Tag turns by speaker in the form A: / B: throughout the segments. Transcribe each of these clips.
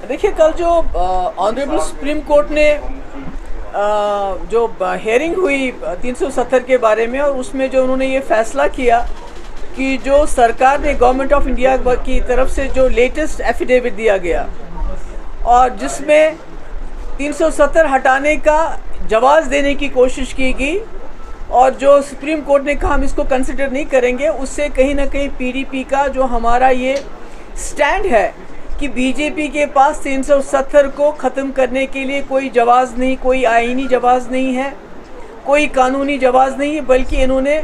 A: देखिए, कल जो ऑनरेबल सुप्रीम कोर्ट ने जो हेयरिंग हुई 370 के बारे में, और उसमें जो उन्होंने ये फैसला किया कि जो सरकार ने गवर्नमेंट ऑफ इंडिया की तरफ से जो लेटेस्ट एफिडेविट दिया गया और जिसमें 370 हटाने का जवाब देने की कोशिश की गई, और जो सुप्रीम कोर्ट ने कहा हम इसको कंसिडर नहीं करेंगे, उससे कहीं ना कहीं पीडीपी का जो हमारा ये स्टैंड है कि बीजेपी के पास 370 को ख़त्म करने के लिए कोई जवाब नहीं, कोई आईनी जवाब नहीं है, कोई कानूनी जवाब नहीं है, बल्कि इन्होंने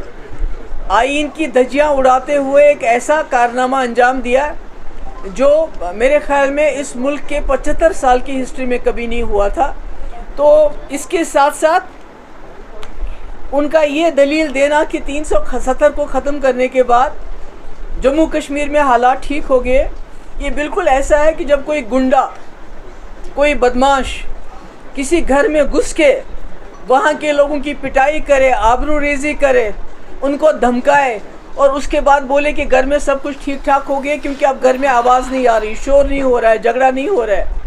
A: आइन की धज्जियां उड़ाते हुए एक ऐसा कारनामा अंजाम दिया जो मेरे ख्याल में इस मुल्क के 75 साल की हिस्ट्री में कभी नहीं हुआ था। तो इसके साथ साथ उनका ये दलील देना कि 370 को ख़त्म करने के बाद जम्मू कश्मीर में हालात ठीक हो गए, ये बिल्कुल ऐसा है कि जब कोई गुंडा, कोई बदमाश किसी घर में घुस के वहाँ के लोगों की पिटाई करे, आबरूरेज़ी करे, उनको धमकाए और उसके बाद बोले कि घर में सब कुछ ठीक ठाक हो गया क्योंकि अब घर में आवाज़ नहीं आ रही, शोर नहीं हो रहा है, झगड़ा नहीं हो रहा है।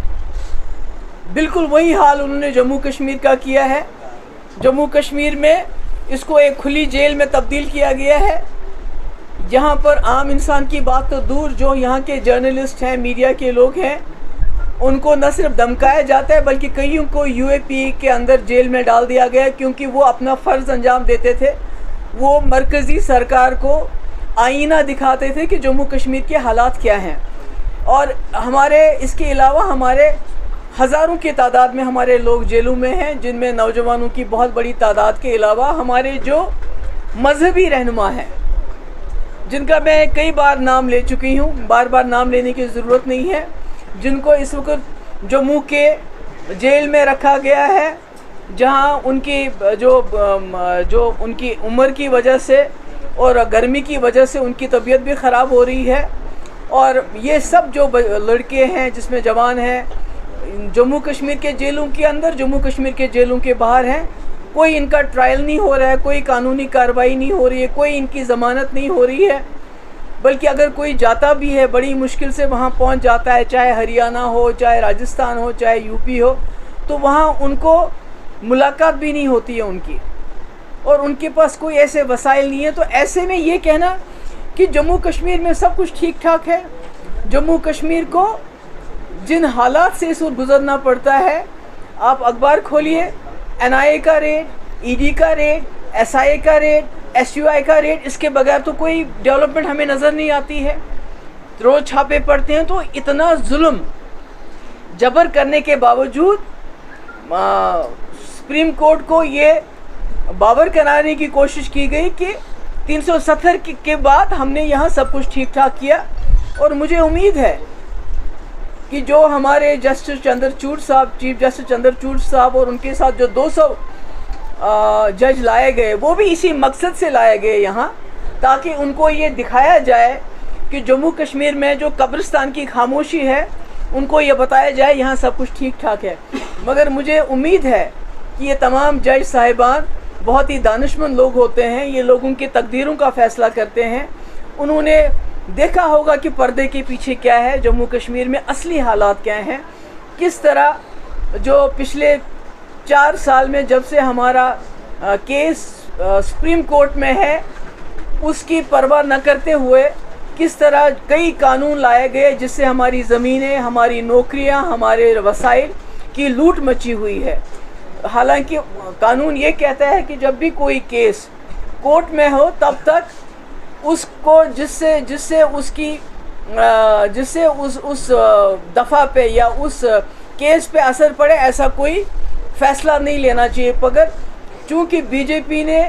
A: बिल्कुल वही हाल उन्होंने जम्मू कश्मीर का किया है। जम्मू कश्मीर में इसको एक खुली जेल में तब्दील किया गया है, जहाँ पर आम इंसान की बात तो दूर, जो यहाँ के जर्नलिस्ट हैं, मीडिया के लोग हैं, उनको न सिर्फ धमकाया जाता है बल्कि कईयों को यूएपी के अंदर जेल में डाल दिया गया क्योंकि वो अपना फ़र्ज़ अंजाम देते थे। वो मरकज़ी सरकार को आईना दिखाते थे कि जम्मू कश्मीर के हालात क्या हैं। और हमारे इसके अलावा हमारे हज़ारों की तादाद में हमारे लोग जेलों में हैं, जिनमें नौजवानों की बहुत बड़ी तादाद के अलावा हमारे जो मजहबी रहनुमा हैं, जिनका मैं कई बार नाम ले चुकी हूँ, बार बार नाम लेने की ज़रूरत नहीं है, जिनको इस वक्त जम्मू के जेल में रखा गया है, जहाँ उनकी जो उनकी उम्र की वजह से और गर्मी की वजह से उनकी तबीयत भी ख़राब हो रही है। और ये सब जो लड़के हैं जिसमें जवान हैं, जम्मू कश्मीर के जेलों के अंदर, जम्मू कश्मीर के जेलों के बाहर हैं, कोई इनका ट्रायल नहीं हो रहा है, कोई कानूनी कार्रवाई नहीं हो रही है, कोई इनकी ज़मानत नहीं हो रही है, बल्कि अगर कोई जाता भी है बड़ी मुश्किल से वहाँ पहुँच जाता है, चाहे हरियाणा हो, चाहे राजस्थान हो, चाहे यूपी हो, तो वहाँ उनको मुलाकात भी नहीं होती है उनकी, और उनके पास कोई ऐसे वसाइल नहीं है। तो ऐसे में ये कहना कि जम्मू कश्मीर में सब कुछ ठीक ठाक है, जम्मू कश्मीर को जिन हालात से इस वक्त गुजरना पड़ता है, आप अखबार खोलिए, एनआईए का रेड, ईडी का रेड, एसआईए का रेड, एसयूआई का रेड, इसके बगैर तो कोई डेवलपमेंट हमें नज़र नहीं आती है। रोज़ छापे पड़ते हैं। तो इतना जुल्म जबर करने के बावजूद सुप्रीम कोर्ट को ये बावर कराने की कोशिश की गई कि 370 के बाद हमने यहाँ सब कुछ ठीक ठाक किया। और मुझे उम्मीद है कि जो हमारे जस्टिस चंद्रचूड़ साहब, चीफ जस्टिस चंद्रचूड़ साहब, और उनके साथ जो 200 जज लाए गए, वो भी इसी मकसद से लाए गए यहाँ, ताकि उनको ये दिखाया जाए कि जम्मू कश्मीर में जो कब्रिस्तान की खामोशी है, उनको ये बताया जाए यहाँ सब कुछ ठीक ठाक है। मगर मुझे उम्मीद है कि ये तमाम जज साहिबान बहुत ही दानिशमंद लोग होते हैं, ये लोगों की तकदीरों का फ़ैसला करते हैं। उन्होंने देखा होगा कि पर्दे के पीछे क्या है, जम्मू कश्मीर में असली हालात क्या हैं, किस तरह जो पिछले 4 साल में जब से हमारा केस सुप्रीम कोर्ट में है, उसकी परवाह न करते हुए किस तरह कई कानून लाए गए जिससे हमारी ज़मीनें, हमारी नौकरियां, हमारे वसाइल की लूट मची हुई है। हालांकि कानून ये कहता है कि जब भी कोई केस कोर्ट में हो तब तक उसको जिससे उस दफ़ा पे या उस केस पे असर पड़े, ऐसा कोई फ़ैसला नहीं लेना चाहिए। मगर चूँकि बीजेपी ने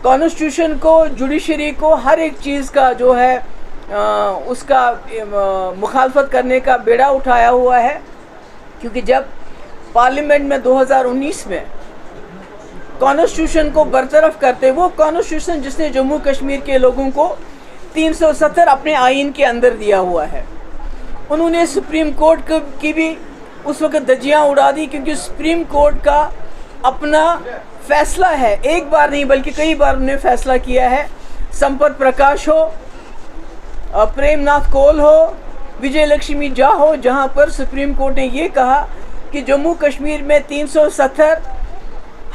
A: कॉन्स्टिट्यूशन को, जुडिशरी को, हर एक चीज़ का जो है उसका मुखालफत करने का बेड़ा उठाया हुआ है, क्योंकि जब पार्लियामेंट में 2019 में कॉन्स्टिट्यूशन को बरतरफ करते, वो कॉन्स्टिट्यूशन जिसने जम्मू कश्मीर के लोगों को 370 अपने आइन के अंदर दिया हुआ है, उन्होंने सुप्रीम कोर्ट की भी उस वक्त धज्जियां उड़ा दी, क्योंकि सुप्रीम कोर्ट का अपना फैसला है, एक बार नहीं बल्कि कई बार उन्होंने फैसला किया है। संपत प्रकाश हो, प्रेमनाथ कौल हो, विजय लक्ष्मी झा हो, जहां पर सुप्रीम कोर्ट ने ये कहा कि जम्मू कश्मीर में 370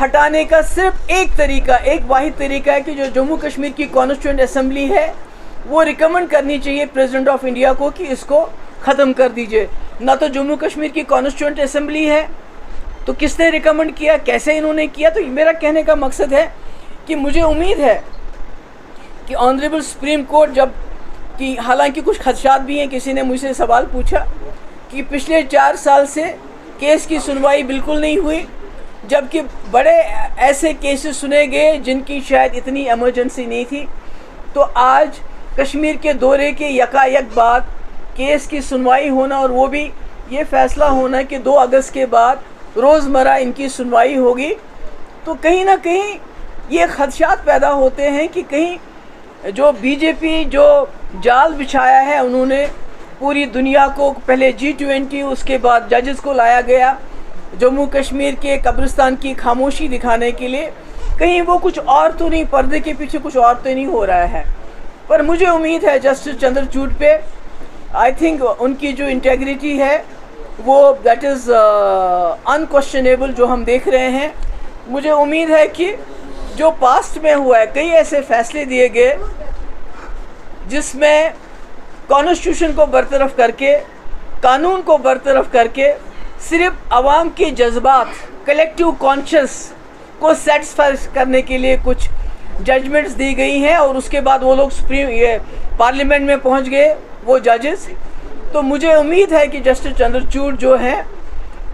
A: हटाने का सिर्फ एक तरीका, एक वाहिद तरीका है कि जो जम्मू कश्मीर की कॉन्स्टिट्यूएंट असेंबली है वो रिकमेंड करनी चाहिए प्रेसिडेंट ऑफ इंडिया को कि इसको ख़त्म कर दीजिए। ना तो जम्मू कश्मीर की कॉन्स्टिट्यूएंट असेंबली है, तो किसने रिकमेंड किया, कैसे इन्होंने किया। तो मेरा कहने का मकसद है कि मुझे उम्मीद है कि ऑनरेबल सुप्रीम कोर्ट जब कि हालांकि कुछ खदशात भी हैं, किसी ने मुझसे सवाल पूछा कि पिछले 4 साल से केस की सुनवाई बिल्कुल नहीं हुई, जबकि बड़े ऐसे केसेस सुने गए जिनकी शायद इतनी इमरजेंसी नहीं थी। तो आज कश्मीर के दौरे के यकायक बाद केस की सुनवाई होना और वो भी ये फ़ैसला होना कि 2 अगस्त के बाद रोज़मर्रा इनकी सुनवाई होगी, तो कहीं ना कहीं ये खदशात पैदा होते हैं कि कहीं जो बीजेपी जो जाल बिछाया है उन्होंने पूरी दुनिया को, पहले G20 उसके बाद जजेस को लाया गया जम्मू कश्मीर के कब्रिस्तान की खामोशी दिखाने के लिए, कहीं वो कुछ और तो नहीं, पर्दे के पीछे कुछ और तो नहीं हो रहा है। पर मुझे उम्मीद है जस्टिस चंद्रचूड़ पे, आई थिंक उनकी जो इंटेग्रिटी है वो दैट इज़ अनक्वेश्चनेबल जो हम देख रहे हैं। मुझे उम्मीद है कि जो पास्ट में हुआ है, कई ऐसे फैसले दिए गए जिसमें कॉन्स्टिट्यूशन को बरतरफ करके, कानून को बरतरफ करके सिर्फ आवाम के जज्बात, कलेक्टिव कॉन्शियस को सेटिस्फाई करने के लिए कुछ जजमेंट्स दी गई हैं और उसके बाद वो लोग पार्लियामेंट में पहुंच गए वो जजेस। तो मुझे उम्मीद है कि जस्टिस चंद्रचूड़ जो हैं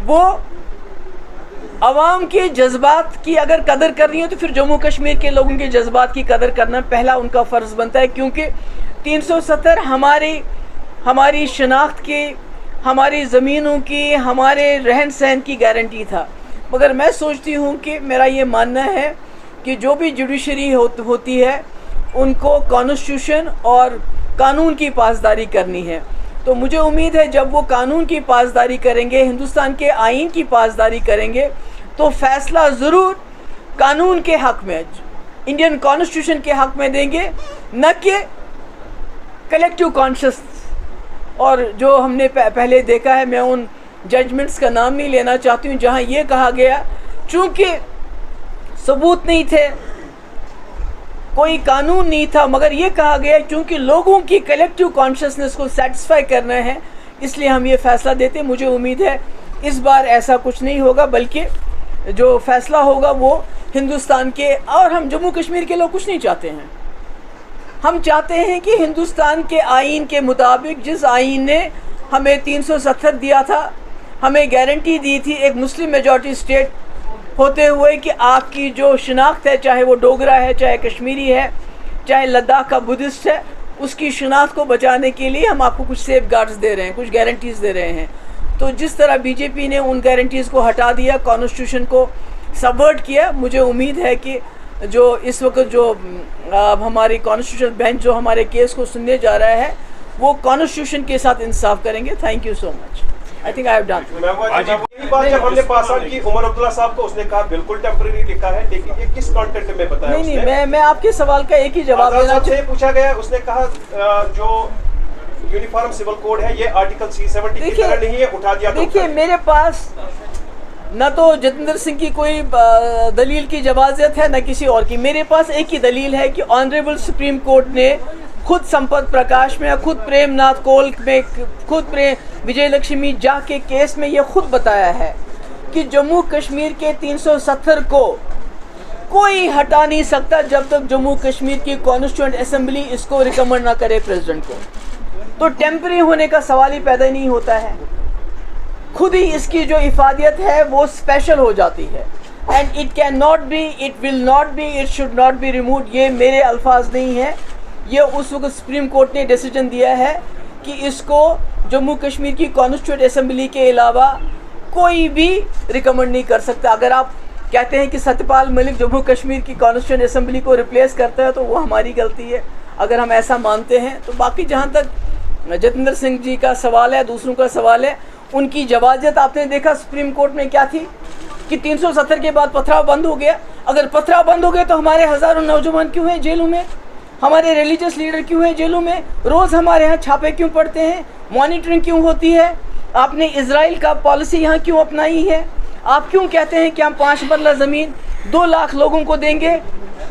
A: वो आवाम के जज्बात की अगर कदर कर रही हो तो फिर जम्मू कश्मीर के लोगों के जज्बात की कदर करना पहला उनका फ़र्ज़ बनता है, क्योंकि 370 हमारी शनाख्त की, हमारी ज़मीनों की, हमारे रहन सहन की गारंटी था। मगर मैं सोचती हूँ कि मेरा ये मानना है कि जो भी जुडिशरी होती है उनको कॉन्स्टिट्यूशन और कानून की पासदारी करनी है। तो मुझे उम्मीद है जब वो कानून की पासदारी करेंगे, हिंदुस्तान के आइन की पासदारी करेंगे, तो फ़ैसला ज़रूर कानून के हक़ में, इंडियन कॉन्स्टिट्यूशन के हक़ में देंगे, न कि कलेक्टिव कॉन्शियस। और जो हमने पहले देखा है, मैं उन जजमेंट्स का नाम नहीं लेना चाहती हूँ जहाँ ये कहा गया चूँकि सबूत नहीं थे, कोई कानून नहीं था, मगर ये कहा गया क्योंकि लोगों की कलेक्टिव कॉन्शियसनेस को सेटिस्फाई करना है इसलिए हम ये फ़ैसला देते। मुझे उम्मीद है इस बार ऐसा कुछ नहीं होगा, बल्कि जो फ़ैसला होगा वो हिंदुस्तान के, और हम जम्मू कश्मीर के लोग कुछ नहीं चाहते हैं। हम चाहते हैं कि हिंदुस्तान के आइन के मुताबिक, जिस आइन ने हमें 370 दिया था, हमें गारंटी दी थी एक मुस्लिम मेजॉरिटी स्टेट होते हुए कि आपकी जो शनाख्त है, चाहे वो डोगरा है, चाहे कश्मीरी है, चाहे लद्दाख का बुद्धिस्ट है, उसकी शनाख्त को बचाने के लिए हम आपको कुछ सेफ गार्ड्स दे रहे हैं, कुछ गारंटीज़ दे रहे हैं। तो जिस तरह बीजेपी ने उन गारंटीज़ को हटा दिया, कॉन्स्टिट्यूशन को सबवर्ट किया, मुझे उम्मीद है कि जो इस वक्त जो हमारी कॉन्स्टिट्यूशन बेंच जो हमारे केस को सुनने जा रहा है वो कॉन्स्टिट्यूशन के साथ इंसाफ करेंगे। Thank you so much. I think I have done.
B: यही बात जब हमने पास आउट की उमर अब्दुल्ला साहब को, उसने कहा बिल्कुल टेम्परेरी लिखा है, लेकिन ये किस कॉन्टेक्स्ट में बताया?
A: नहीं, मैं आपके सवाल का एक ही जवाब देना चाहता हूं।
B: पूछा गया, उसने कहा जो यूनिफॉर्म सिविल कोड है ये आर्टिकल 370 की तरह नहीं है, उठा दिया।
A: देखिए, मेरे पास न तो जतिंदर सिंह की कोई दलील की जवाज़त है, न किसी और की। मेरे पास एक ही दलील है कि ऑनरेबल सुप्रीम कोर्ट ने खुद संपत प्रकाश में, खुद प्रेमनाथ कोल में, खुद विजय लक्ष्मी झा के केस में ये खुद बताया है कि जम्मू कश्मीर के 370 को कोई हटा नहीं सकता जब तक जम्मू कश्मीर की कॉन्स्टिट्यूएंट असेंबली इसको रिकमेंड ना करे प्रेसिडेंट को। तो टेम्परेरी होने का सवाल ही पैदा नहीं होता है, खुद ही इसकी जो इफादियत है वो स्पेशल हो जाती है। And it can not be, it will not be, it should not be removed. ये मेरे अल्फाज नहीं है, ये उस वक्त सुप्रीम कोर्ट ने डिसीजन दिया है कि इसको जम्मू कश्मीर की कॉन्स्टिट्यूएंट असेंबली के अलावा कोई भी रिकमेंड नहीं कर सकता। अगर आप कहते हैं कि सत्यपाल मलिक जम्मू कश्मीर की कॉन्स्टिट्यूएंट असेंबली को रिप्लेस करता है तो वो हमारी गलती है, अगर हम ऐसा मानते हैं तो। बाकी जहाँ तक जतिंदर सिंह जी का सवाल है, दूसरों का सवाल है, उनकी जवाज़त आपने देखा सुप्रीम कोर्ट में क्या थी कि 370 के बाद पथराव बंद हो गया। अगर पथराव बंद हो गया तो हमारे हज़ारों नौजवान क्यों हैं जेलों में? हमारे रिलीजियस लीडर क्यों हैं जेलों में? रोज़ हमारे यहाँ छापे क्यों पड़ते हैं? मॉनिटरिंग क्यों होती है? आपने इजराइल का पॉलिसी यहाँ क्यों अपनाई है? आप क्यों कहते हैं कि हम 5 मरला ज़मीन 2 लाख लोगों को देंगे,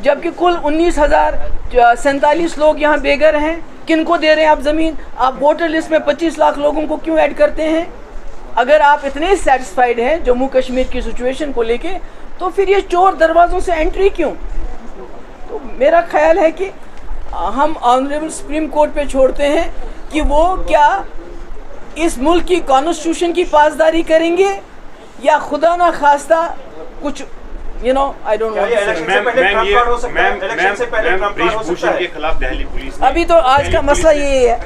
A: जबकि कुल 19,047 लोग यहाँ बेघर हैं? किनको दे रहे हैं आप ज़मीन? आप वोटर लिस्ट में 25 लाख लोगों को क्यों ऐड करते हैं? अगर आप इतने सेटिस्फाइड हैं जम्मू कश्मीर की सिचुएशन को लेके, तो फिर ये चोर दरवाज़ों से एंट्री क्यों? तो मेरा ख्याल है कि हम ऑनरेबल सुप्रीम कोर्ट पे छोड़ते हैं कि वो क्या इस मुल्क की कॉन्स्टिट्यूशन की पासदारी करेंगे या खुदा ना खास्ता कुछ आई डोंट नो।
B: इलेक्शन से पहले
C: के खिलाफ दिल्ली पुलिस
A: अभी तो आज का मसला ये है।